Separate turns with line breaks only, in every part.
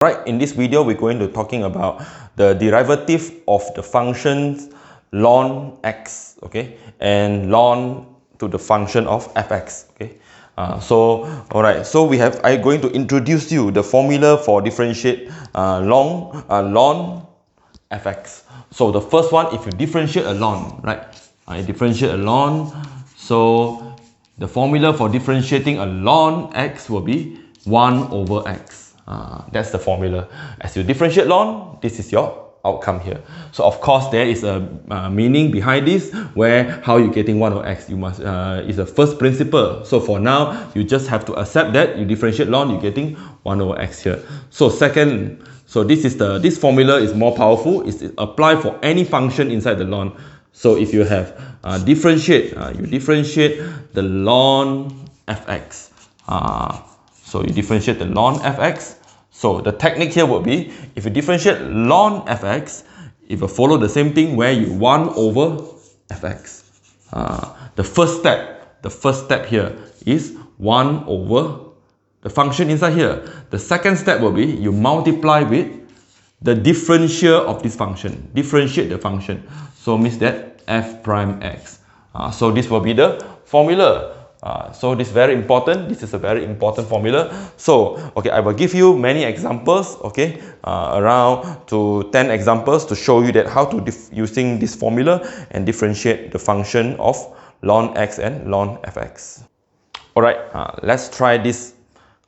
Right, in this video we're going to talking about the derivative of the functions ln x, okay, and ln to the function of fx, okay. Alright, so I'm going to introduce you the formula for differentiate ln fx. So the first one, if you differentiate a ln, right, I differentiate a ln, so the formula for differentiating a ln x will be 1 over x. That's the formula. As you differentiate ln, this is your outcome here. So of course there is a meaning behind this, where how you're getting 1 over x, you must is a first principle. So for now you just have to accept that you differentiate ln, you're getting 1 over x here. So second, so this formula is more powerful. It's applied for any function inside the ln. So if you have you differentiate the ln fx. So you differentiate the ln fx. So the technique here would be, if you differentiate ln fx, if you follow the same thing where you 1 over fx. The first step here is 1 over the function inside here. The second step will be you multiply with the differential of this function. Differentiate the function. So means that f prime x. So this will be the formula. So this is very important. This is a very important formula. So okay, I will give you many examples, okay, around to 10 examples to show you that how to using this formula and differentiate the function of ln x and ln fx. Alright, let's try this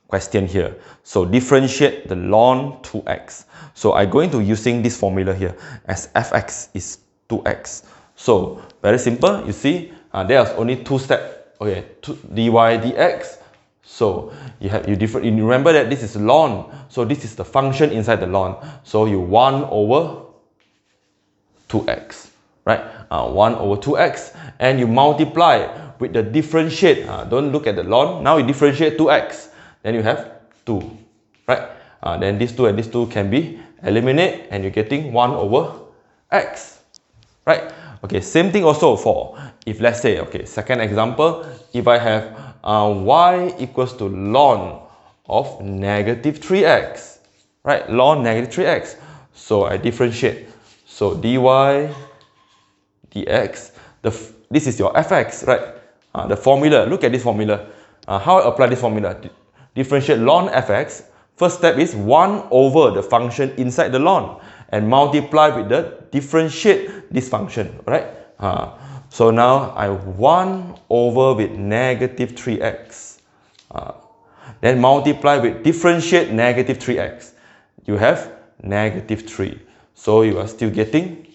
question here. So differentiate the ln 2x. So I'm going to using this formula here as fx is 2x. So very simple. You see, there's only two steps. Okay, dy dx. So you remember that this is ln. So this is the function inside the ln. So you 1 over 2x, right? 1 over 2x, and you multiply with the differentiate. Don't look at the ln. Now you differentiate 2x. Then you have 2, right? Then these 2 and these 2 can be eliminated, and you're getting 1 over x, right? Okay, same thing also for, if let's say, okay, second example, if I have y equals to ln of negative 3x, right? Ln negative 3x. So I differentiate. So dy dx, this is your fx, right? The formula, look at this formula. How I apply this formula? Differentiate ln fx. First step is 1 over the function inside the ln and multiply with the differentiate this function, right? So now I 1 over with negative 3x. Then multiply with differentiate negative 3x. You have negative 3. So you are still getting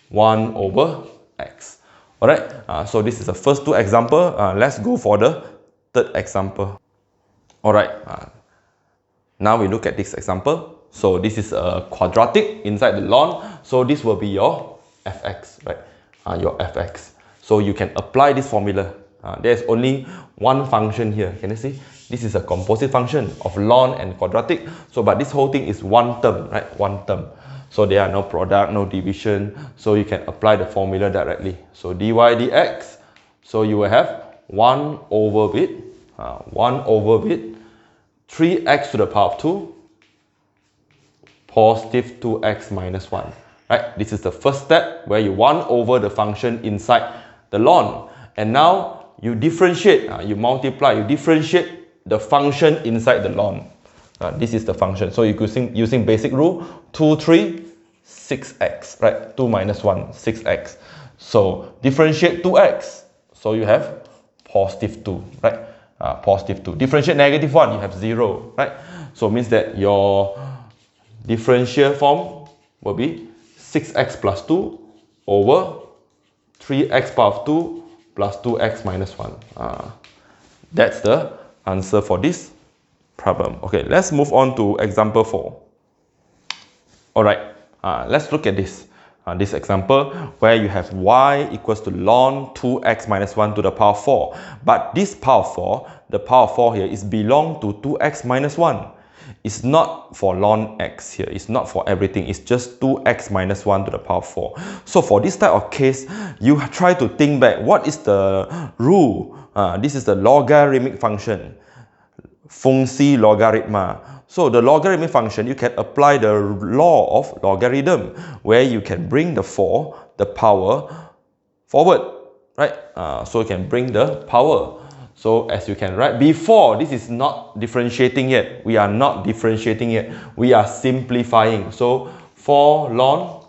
1 over x. Alright, so this is the first two examples. Let's go for the third example. Alright, now we look at this example. So this is a quadratic inside the ln. So this will be your fx, right? Your fx. So you can apply this formula. There's only one function here. Can you see? This is a composite function of ln and quadratic. So but this whole thing is one term, right? One term. So there are no product, no division. So you can apply the formula directly. So dy dx. So you will have 1 over with 3x to the power of 2 positive 2x minus 1. Right? This is the first step where you 1 over the function inside the ln. And now you differentiate, you multiply, you differentiate the function inside the ln. This is the function. So you're using basic rule, 2, 3, 6x, right? 2 minus 1, 6x. So differentiate 2x. So you have positive 2, right? Positive 2. Differentiate negative 1, you have 0, right? So it means that your differential form will be 6x plus 2 over 3x power of 2 plus 2x minus 1. That's the answer for this problem. Okay, let's move on to example 4. Alright, let's look at this. This example where you have y equals to ln 2x minus 1 to the power 4. But this power 4, the power 4 here is belong to 2x minus 1. It's not for ln x here. It's not for everything. It's just 2x minus 1 to the power 4. So for this type of case, you try to think back. What is the rule? This is the logarithmic function. Fungsi logaritma. So the logarithmic function, you can apply the law of logarithm, where you can bring the power forward, right? So you can bring the power. So as you can write, before, this is not differentiating yet. We are not differentiating yet. We are simplifying. So 4 ln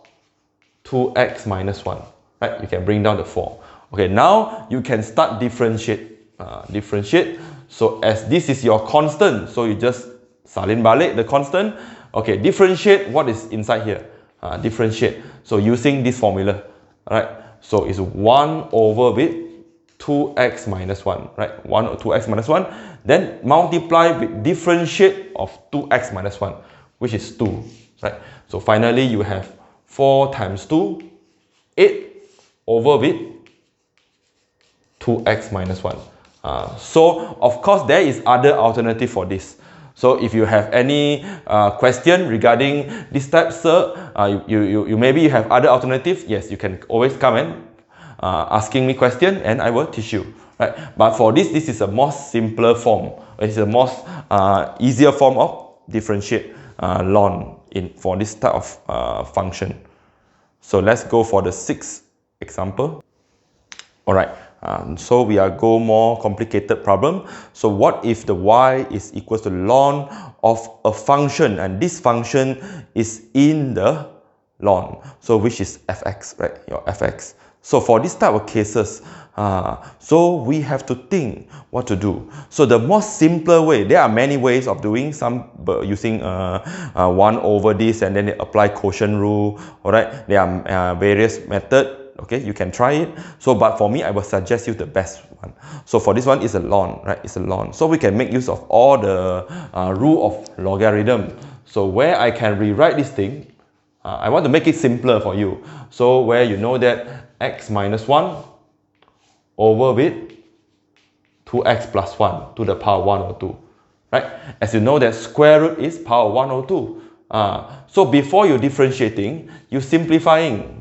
2x minus 1, right? You can bring down the 4. Okay, now you can start differentiate. So as this is your constant, so you just salin balik the constant. Okay, differentiate what is inside here. Differentiate. So using this formula, right? So it's 1 over with 2x minus 1, right? 1 or 2x minus 1. Then multiply with differentiate of 2x minus 1, which is 2, right? So finally you have 4 times 2, 8 over with 2x minus 1. So of course there is other alternative for this. So if you have any question regarding this type, sir, you maybe you have other alternative, yes, you can always come and asking me question and I will teach you, right? But for this is a more simpler form. It's a more easier form of differentiate ln for this type of function. So let's go for the 6th example. All right. So we are go more complicated problem. So what if the y is equals to ln of a function, and this function is in the ln, so which is fx, right? Your fx. So for this type of cases, so we have to think what to do. So the most simpler way, there are many ways of doing, some using 1 over this and then they apply quotient rule. All right, there are various methods. Okay, you can try it. So but for me, I will suggest you the best one. So for this one is a ln, right? It's a ln. So we can make use of all the rule of logarithm. So where I can rewrite this thing, I want to make it simpler for you. So where you know that x minus 1 over with 2x plus 1 to the power 1 or 2, right? As you know that square root is power 1 or 2. So before you differentiating, you simplifying.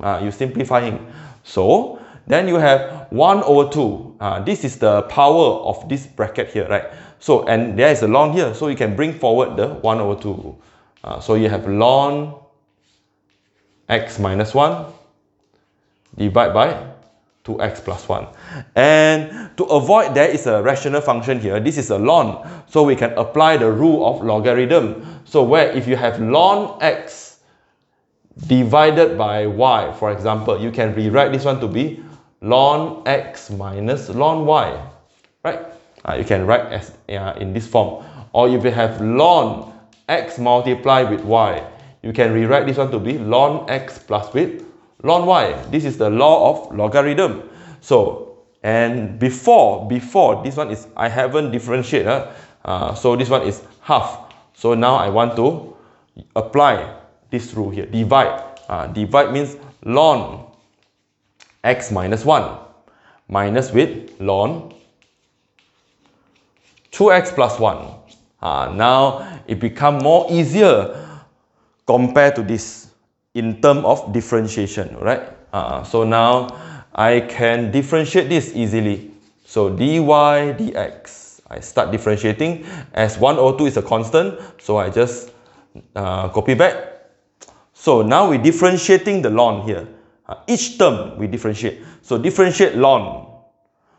So then you have 1 over 2. This is the power of this bracket here, right? So and there is a ln here, so you can bring forward the 1 over 2. So you have ln x minus 1 divided by 2x plus 1. And to avoid there is a rational function here, this is a ln, so we can apply the rule of logarithm. So where if you have ln x divided by y, for example, you can rewrite this one to be ln x minus ln y, right? You can write as in this form. Or if you have ln x multiplied with y, you can rewrite this one to be ln x plus with ln y. This is the law of logarithm. So and before this one is I haven't differentiated, so this one is half. So now I want to apply this rule here, divide. Divide means ln x minus 1 minus with ln 2x plus 1. Now it becomes more easier compared to this in terms of differentiation, right? So now I can differentiate this easily. So dy dx, I start differentiating as 1 over 2 is a constant, so I just copy back. So now we're differentiating the ln here. Each term we differentiate. So differentiate ln.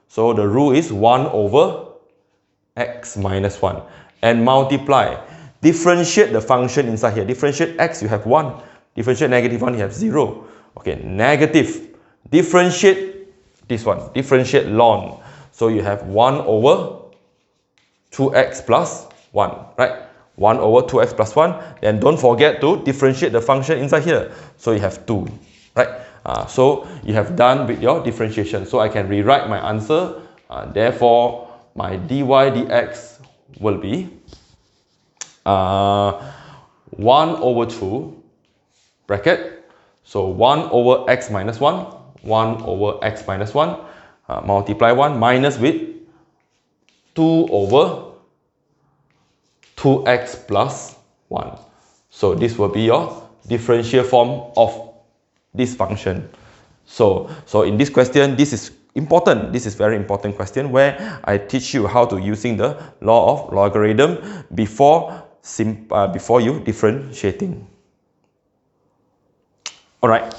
So the rule is 1 over x minus 1 and multiply. Differentiate the function inside here. Differentiate x, you have 1. Differentiate negative 1, you have 0. Okay, negative. Differentiate this one. Differentiate ln. So you have 1 over 2x plus 1, right? 1 over 2x plus 1. Then don't forget to differentiate the function inside here. So you have 2, right? So you have done with your differentiation. So I can rewrite my answer. Therefore, my dy dx will be 1 over 2 bracket. So 1 over x minus 1, 1 over x minus 1, multiply 1 minus with 2 over 2x plus 1. So this will be your differential form of this function. So in this question, this is important. This is very important question where I teach you how to using the law of logarithm before before you differentiating. Alright,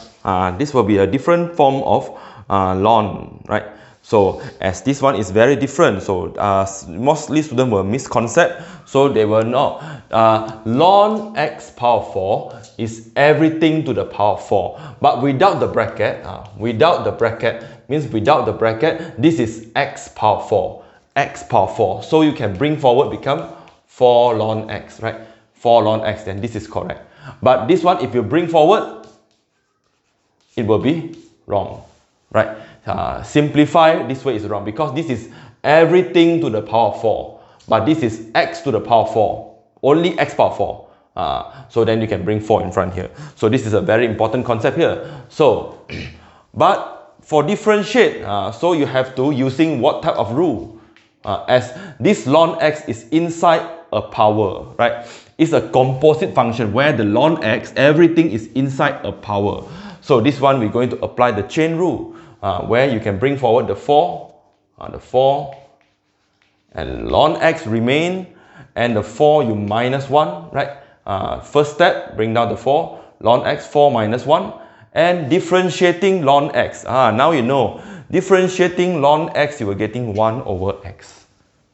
this will be a different form of ln, right? So as this one is very different, so mostly students will misconcept, so they will know ln x power 4 is everything to the power 4, but without the bracket, means without the bracket, this is x power 4, so you can bring forward become 4 ln x, right? 4 ln x, then this is correct. But this one, if you bring forward, it will be wrong, right? Simplify this way is wrong because this is everything to the power 4, but this is x to the power 4, only x power 4. So then you can bring 4 in front here. So this is a very important concept here. So, but for differentiate, so you have to using what type of rule? As this ln x is inside a power, right? It's a composite function where the ln x, everything is inside a power. So this one we're going to apply the chain rule, where you can bring forward the 4, and ln x remain, and the 4 you minus 1, right? First step, bring down the 4, ln x 4 minus 1, and differentiating ln x. Now you know, differentiating ln x, you are getting 1 over x.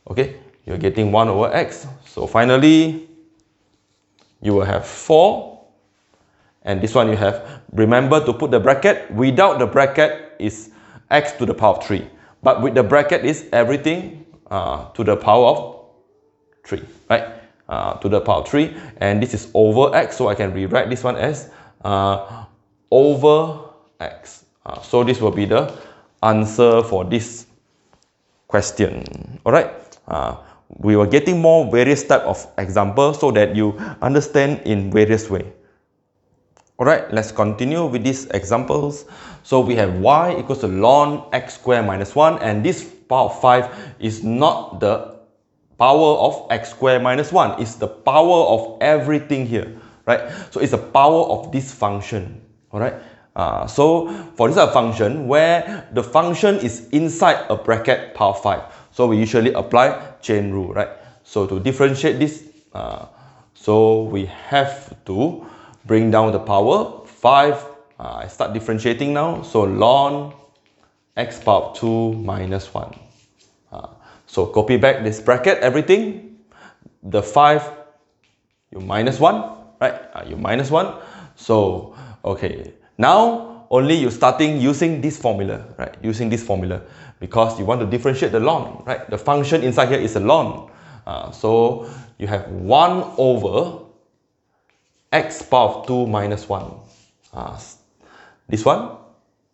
Okay, you're getting 1 over x. So finally, you will have 4. And this one you have, remember to put the bracket. Without the bracket is x to the power of 3. But with the bracket is everything to the power of 3, right? To the power of 3. And this is over x, so I can rewrite this one as over x. So this will be the answer for this question. Alright? We were getting more various type of examples so that you understand in various ways. Alright, let's continue with these examples. So we have y equals to ln x squared minus 1, and this power of 5 is not the power of x squared minus 1, it's the power of everything here, right? So it's the power of this function, alright? So for this function where the function is inside a bracket power 5, so we usually apply chain rule, right? So to differentiate this, so we have to bring down the power 5. I start differentiating now. So ln x power 2 minus 1. So copy back this bracket, everything. The 5, you minus 1, right? You minus 1. So, okay. Now, only you starting using this formula, right? Using this formula. Because you want to differentiate the ln, right? The function inside here is a ln. So, you have 1 over x power of 2 minus 1. This one,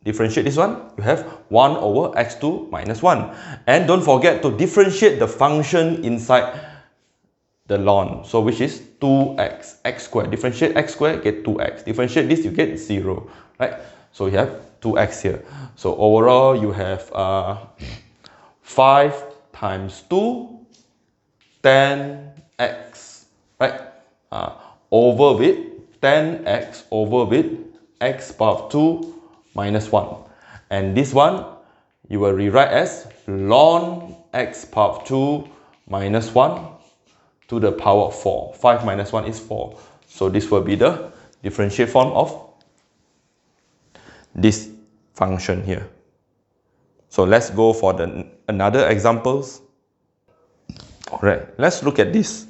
differentiate this one, you have 1 over x2 minus 1. And don't forget to differentiate the function inside the ln. So which is 2x, x squared. Differentiate x squared, get 2x. Differentiate this, you get 0. Right? So you have 2x here. So overall, you have 5 times 2, 10x. Right? Over with 10x over with x power of 2 minus 1. And this one, you will rewrite as ln x power of 2 minus 1 to the power of 4. 5 minus 1 is 4. So this will be the differentiate form of this function here. So let's go for another examples. Alright, let's look at this.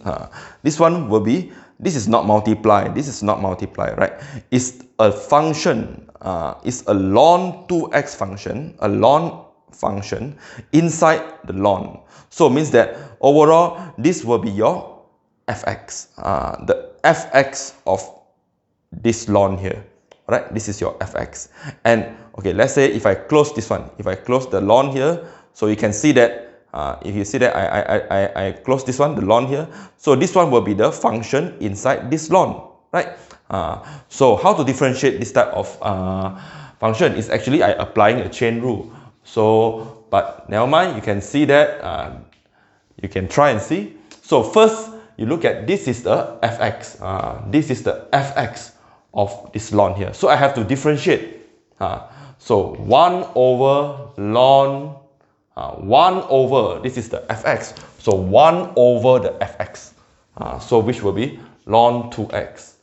This one will be, this is not multiply, this is not multiply, right? It's a function, it's a ln 2x function, a ln function inside the ln. So it means that overall, this will be your fx, the fx of this ln here, right? This is your fx. And okay, let's say if I close this one, if I close the ln here, so you can see that if you see that I close this one, the ln here. So this one will be the function inside this ln, right? So how to differentiate this type of function is actually I applying a chain rule. So, but never mind, you can see that, you can try and see. So first, you look at this is the fx. This is the fx of this ln here. So I have to differentiate. So 1 over ln 1 over, this is the fx, so 1 over the fx. So which will be ln 2x.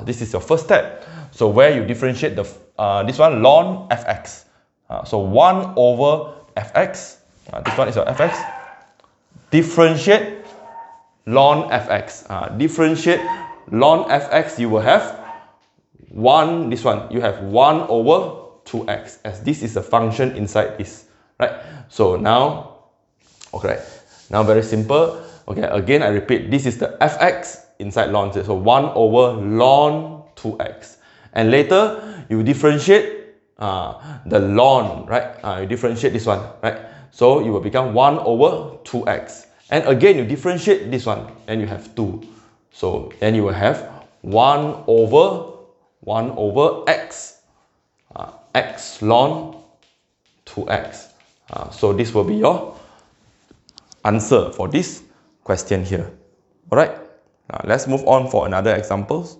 This is your first step. So where you differentiate the this one ln fx. So 1 over fx. This one is your fx. Differentiate ln fx. Differentiate ln fx, you will have 1, this one, you have 1 over 2x, as this is a function inside this, right? So now, okay, now very simple. Okay, again I repeat, this is the fx inside ln, so 1 over ln 2x. And later, you differentiate the ln, right? You differentiate this one, right? So you will become 1 over 2x. And again, you differentiate this one, and you have 2. So then you will have 1 over x, x ln 2x. So this will be your answer for this question here. Alright, let's move on for another examples.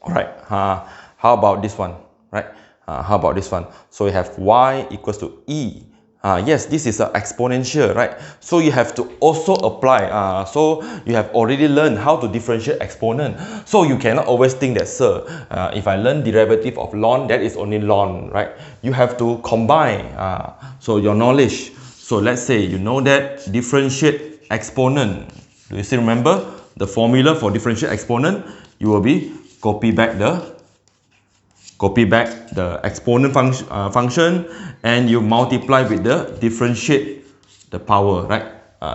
Alright, how about this one, right? How about this one? So you have y equals to e. Yes, this is an exponential, right? So you have to also apply. So you have already learned how to differentiate exponent. So you cannot always think that, sir, if I learn derivative of ln, that is only ln, right? You have to combine. So your knowledge. So let's say you know that differentiate exponent. Do you still remember the formula for differentiate exponent? You will be copy back the exponent function, and you multiply with the differentiate the power, right?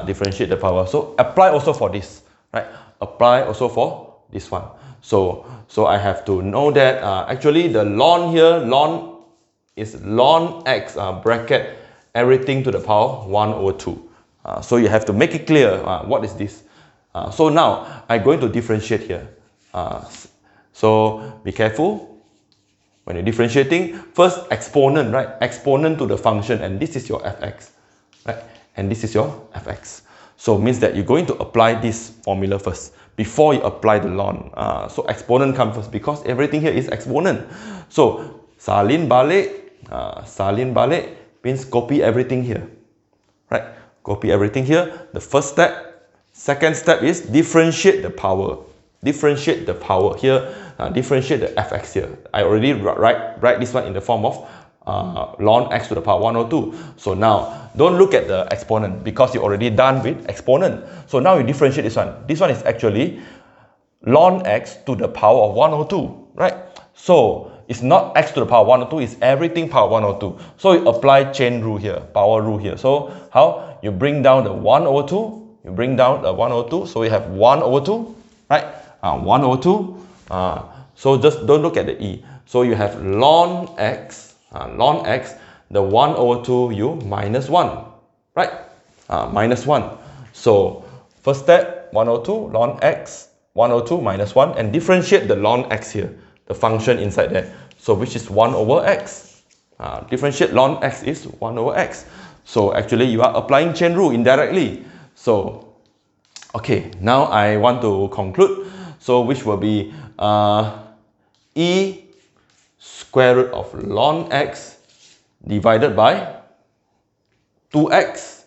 Differentiate the power. So apply also for this, right? Apply also for this one. So I have to know that actually the ln here, ln is ln x, bracket everything to the power 1 over 2. So you have to make it clear what is this. So now I'm going to differentiate here. So be careful. When you're differentiating, first exponent, right? Exponent to the function, and this is your fx, right? And this is your fx. So means that you're going to apply this formula first before you apply the ln. So exponent comes first because everything here is exponent. So salin balik means copy everything here, right? Copy everything here. The first step. Second step is differentiate the power. Differentiate the power here. Differentiate the fx here. I already write this one in the form of ln x to the power 1 over 2. So now, don't look at the exponent because you're already done with exponent. So now you differentiate this one. This one is actually ln x to the power of 1 over 2, right? So it's not x to the power 1 over 2, it's everything power 1 over 2. So you apply chain rule here, power rule here. So how? You bring down the 1 over 2, you bring down the 1 over 2, so we have 1 over 2, right? 1 over 2. So just don't look at the e. So you have ln x, the 1 over 2 you minus 1, right? Minus 1. So first step, 1 over 2, ln x, 1 over 2 minus 1, and differentiate the ln x here, the function inside there. So which is 1 over x. Differentiate ln x is 1 over x. So actually you are applying chain rule indirectly. So, okay, now I want to conclude. So which will be e square root of ln x divided by 2x.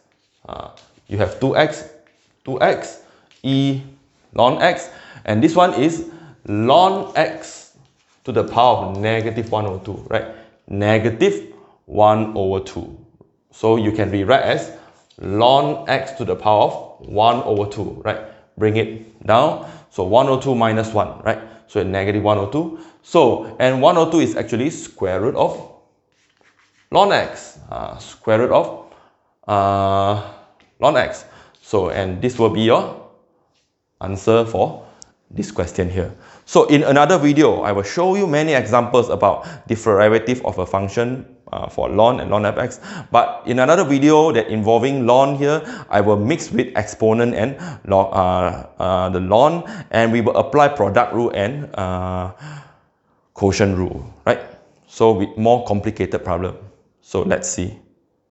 You have 2x, e ln x, and this one is ln x to the power of negative 1 over 2, right? Negative 1 over 2. So you can rewrite as ln x to the power of 1 over 2, right? Bring it down. So 1 over 2 minus 1, right? So negative 1 over 2. So, and 1 over 2 is actually square root of ln x. Square root of ln x. So, and this will be your answer for this question here. So in another video, I will show you many examples about derivative of a function for ln and ln fx. But in another video that involving ln here, I will mix with exponent and the ln, and we will apply product rule and quotient rule, right? So with more complicated problem. So let's see.